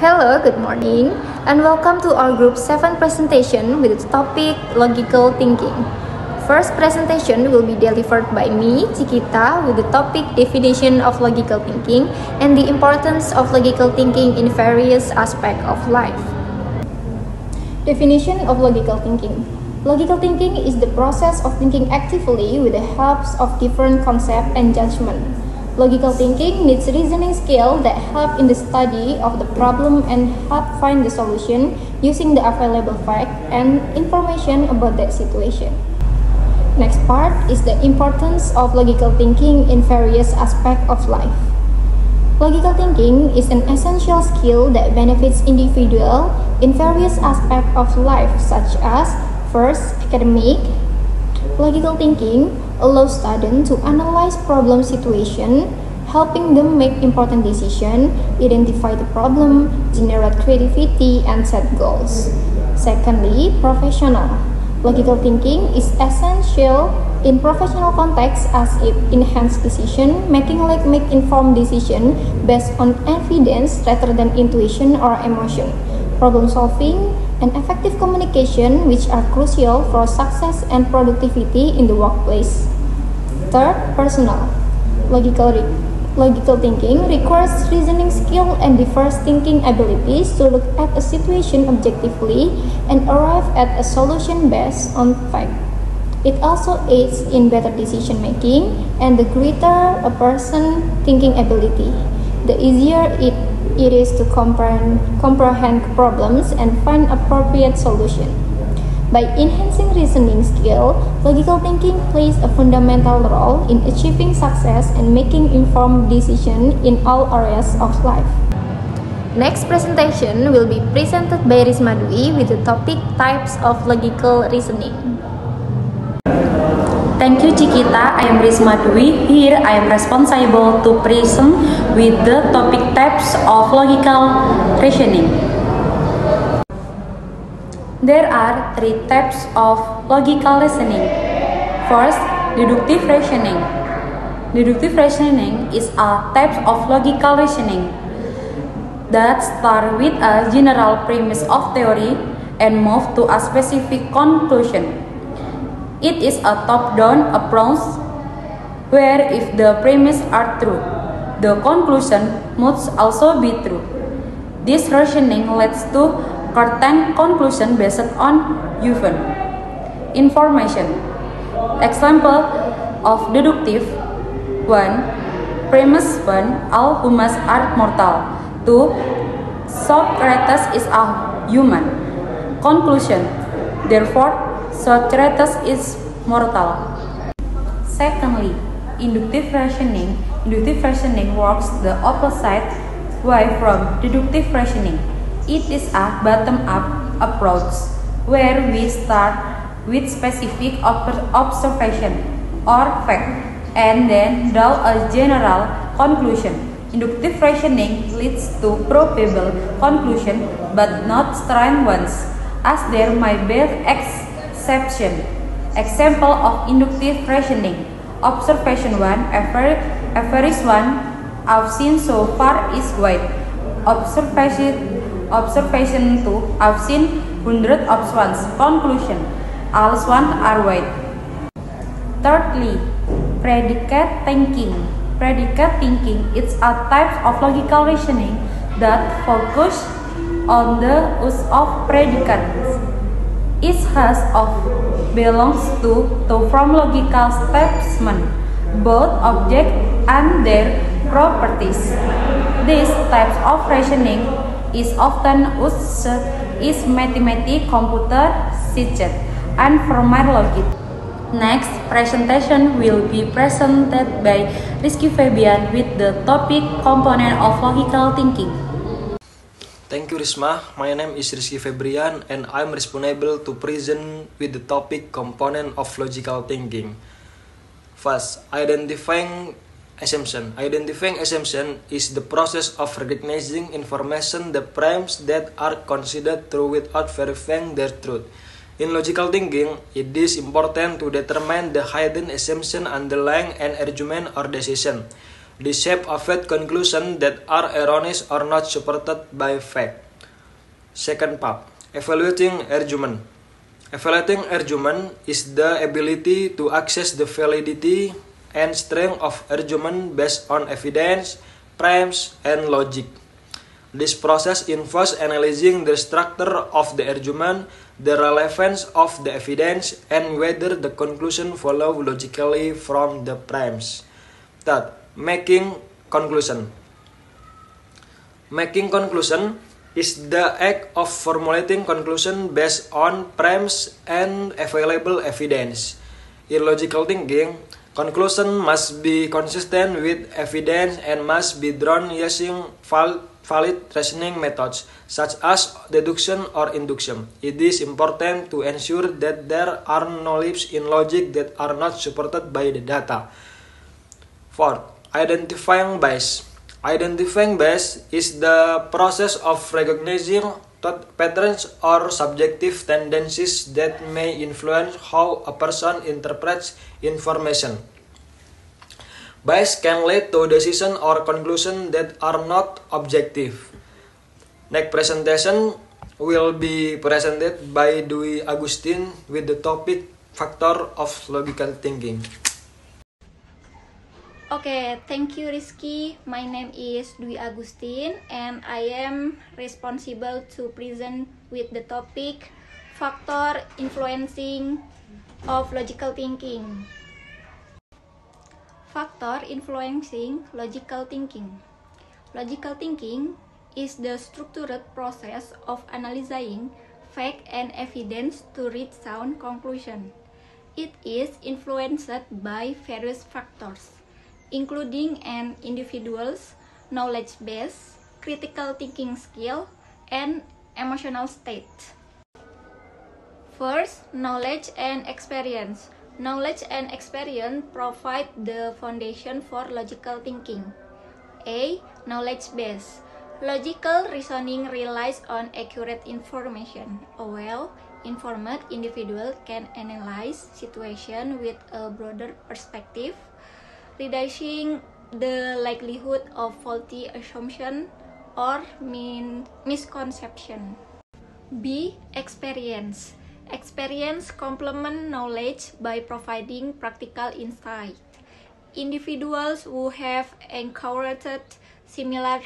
Hello, good morning, and welcome to our Group 7 presentation with the topic Logical Thinking. First presentation will be delivered by me, Cikita, with the topic Definition of Logical Thinking and the importance of logical thinking in various aspects of life. Definition of Logical Thinking. Logical thinking is the process of thinking actively with the help of different concepts and judgment. Logical thinking needs reasoning skill that help in the study of the problem and help find the solution using the available fact and information about that situation. Next part is the importance of logical thinking in various aspects of life. Logical thinking is an essential skill that benefits individuals in various aspects of life such as first, academic. Logical thinking allows students to analyze problem situation, helping them make important decisions, identify the problem, generate creativity, and set goals. Secondly, professional. Logical thinking is essential in professional context as it enhances decision making, like make informed decision based on evidence rather than intuition or emotion. Problem solving and effective communication, which are crucial for success and productivity in the workplace. Third, personal. Logical thinking requires reasoning skill and diverse thinking abilities to look at a situation objectively and arrive at a solution based on fact. It also aids in better decision making, and the greater a person's thinking ability, the easier it is to comprehend problems and find appropriate solutions. By enhancing reasoning skill, logical thinking plays a fundamental role in achieving success and making informed decisions in all areas of life. Next presentation will be presented by Risma Dwi with the topic Types of Logical Reasoning. Thank you, Cikita. I am Risma Dwi. Here I am responsible to present with the topic types of logical reasoning. There are three types of logical reasoning. First, deductive reasoning. Deductive reasoning is a type of logical reasoning that starts with a general premise of theory and moves to a specific conclusion. It is a top-down approach where if the premises are true, the conclusion must also be true. This reasoning leads to certain conclusion based on given information. Example of deductive: 1. Premise 1. All humans are mortal. 2. Socrates is a human. Conclusion: therefore, Socrates is mortal. Secondly, inductive reasoning. Inductive reasoning works the opposite way from deductive reasoning. It is a bottom-up approach where we start with specific observation or fact and then draw a general conclusion. Inductive reasoning leads to probable conclusion but not strong ones, as there may be exception. Example of inductive reasoning: observation 1, average 1 I've seen so far is white. Observation 2, I've seen hundreds of swans. Conclusion: all swans are white. Thirdly, predicate thinking. Predicate thinking is a type of logical reasoning that focuses on the use of predicates. Each has of belongs to from logical statements, both objects and their properties. This type of reasoning is often used in mathematics, computer science, and formal logic. Next presentation will be presented by Rizky Febian with the topic Component of Logical Thinking. Thank you, Risma. My name is Rizky Febrian and I'm responsible to present with the topic Component of Logical Thinking. First, identifying assumption. Identifying assumption is the process of recognizing information, the premises that are considered true without verifying their truth. In logical thinking, it is important to determine the hidden assumption underlying an argument or decision. the shape of faith conclusions that are erroneous or not supported by fact. Second part, evaluating argument. Evaluating argument is the ability to assess the validity and strength of argument based on evidence, proofs, and logic. This process involves analyzing the structure of the argument, the relevance of the evidence, and whether the conclusion follows logically from the premise. Third, making conclusion. Making conclusion is the act of formulating conclusion based on premise and available evidence. In logical thinking, conclusion must be consistent with evidence and must be drawn using valid reasoning methods, such as deduction or induction. It is important to ensure that there are no leaps in logic that are not supported by the data. Fourth, identifying bias. Identifying bias is the process of recognizing thought patterns or subjective tendencies that may influence how a person interprets information. Bias can lead to decisions or conclusions that are not objective. Next presentation will be presented by Dwi Agustin with the topic Factor of Logical Thinking. Okay, thank you Rizky. My name is Dwi Agustin and I am responsible to present with the topic Factor Influencing of Logical Thinking. Factor influencing logical thinking. Logical thinking is the structured process of analyzing fact and evidence to reach sound conclusion. It is influenced by various factors, including an individual's knowledge base, critical thinking skill, and emotional state. First, knowledge and experience. Knowledge and experience provide the foundation for logical thinking. A. Knowledge base. Logical reasoning relies on accurate information. A well-informed individual can analyze situations with a broader perspective, reducing the likelihood of faulty assumption or misconception. B. Experience. Experience complements knowledge by providing practical insight. Individuals who have encountered similar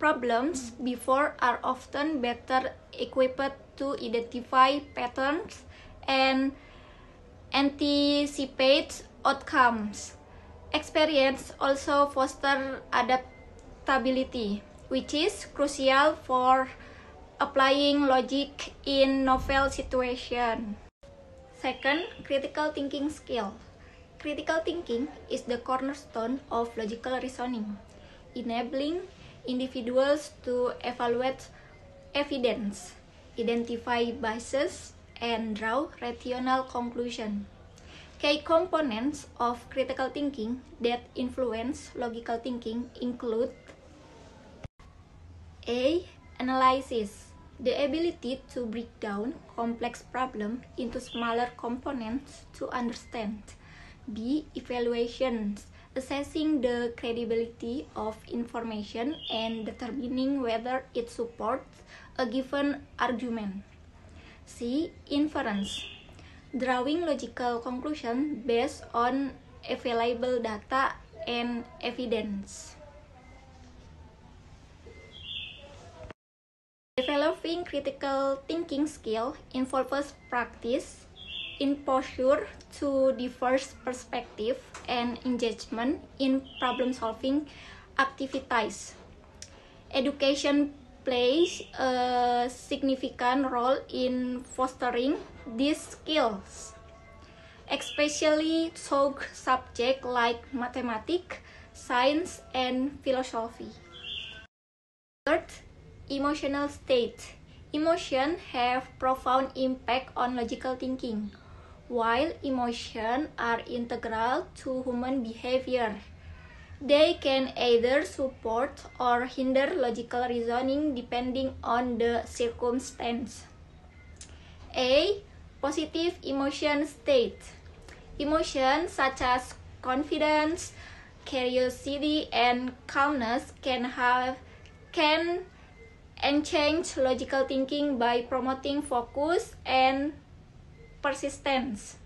problems before are often better equipped to identify patterns and anticipate outcomes. Experience also fosters adaptability, which is crucial for applying logic in novel situations. Second, critical thinking skill. Critical thinking is the cornerstone of logical reasoning, enabling individuals to evaluate evidence, identify biases, and draw rational conclusions. Key components of critical thinking that influence logical thinking include A. Analysis. The ability to break down complex problems into smaller components to understand. B. Evaluations. Assessing the credibility of information and determining whether it supports a given argument. C. Inference. Drawing logical conclusions based on available data and evidence. Developing critical thinking skill involves practice, exposure to diverse perspectives, and engagement in problem-solving activities. Education plays a significant role in fostering these skills, especially through subjects like mathematics, science, and philosophy. Third, emotional state. Emotions have profound impact on logical thinking. While emotions are integral to human behavior, they can either support or hinder logical reasoning depending on the circumstance. A. Positive emotion state. Emotions such as confidence, curiosity and calmness can enhance logical thinking by promoting focus and persistence.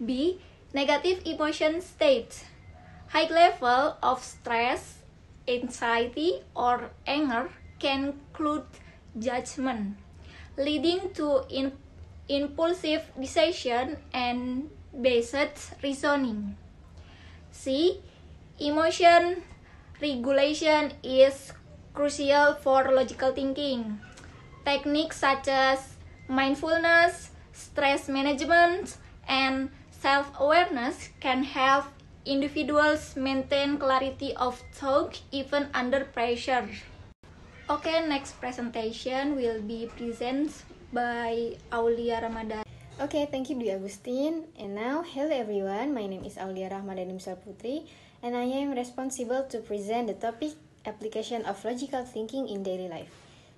B. Negative emotion states. High level of stress, anxiety, or anger can cloud judgment, leading to impulsive decision and based reasoning. C. Emotion regulation is crucial for logical thinking. Techniques such as mindfulness, stress management, and self-awareness can help individuals maintain clarity of thought even under pressure. Okay, next presentation will be presented by Aulia Ramadan. Okay, thank you, Dwi Agustin. And now, hello everyone, my name is Aulia Rahmadani Putri, and I am responsible to present the topic application of logical thinking in daily life.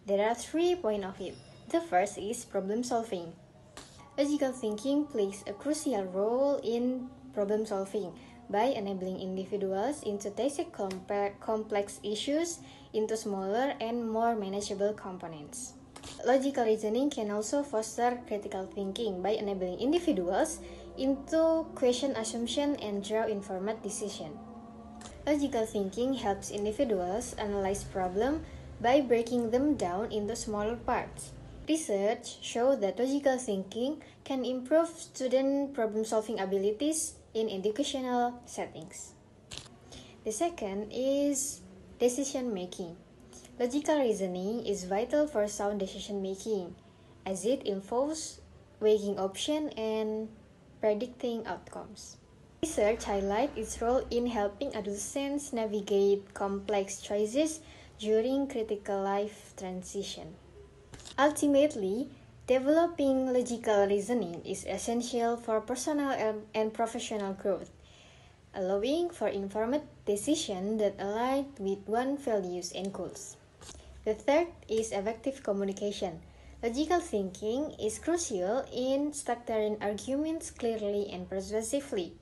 There are 3 points of it. The first is problem solving. Logical thinking plays a crucial role in problem solving by enabling individuals to dissect complex issues into smaller and more manageable components. Logical reasoning can also foster critical thinking by enabling individuals to question assumptions and draw informed decisions. Logical thinking helps individuals analyze problems by breaking them down into smaller parts. Research shows that logical thinking can improve student problem-solving abilities in educational settings. The second is decision-making. Logical reasoning is vital for sound decision-making, as it involves weighing options and predicting outcomes. Research highlights its role in helping adolescents navigate complex choices during critical life transition. Ultimately, developing logical reasoning is essential for personal and professional growth, allowing for informed decisions that align with one's values and goals. The third is effective communication. Logical thinking is crucial in structuring arguments clearly and persuasively.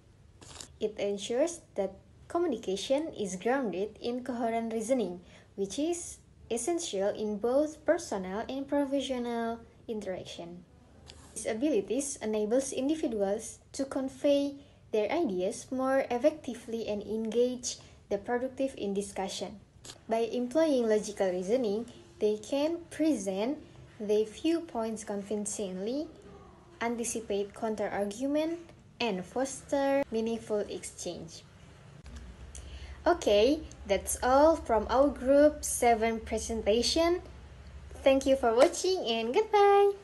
It ensures that communication is grounded in coherent reasoning, which is essential in both personal and professional interaction. These abilities enables individuals to convey their ideas more effectively and engage the productive in discussion. By employing logical reasoning, they can present their viewpoints convincingly, anticipate counter-argument, and foster meaningful exchange. Okay, that's all from our Group 7 presentation. Thank you for watching and goodbye!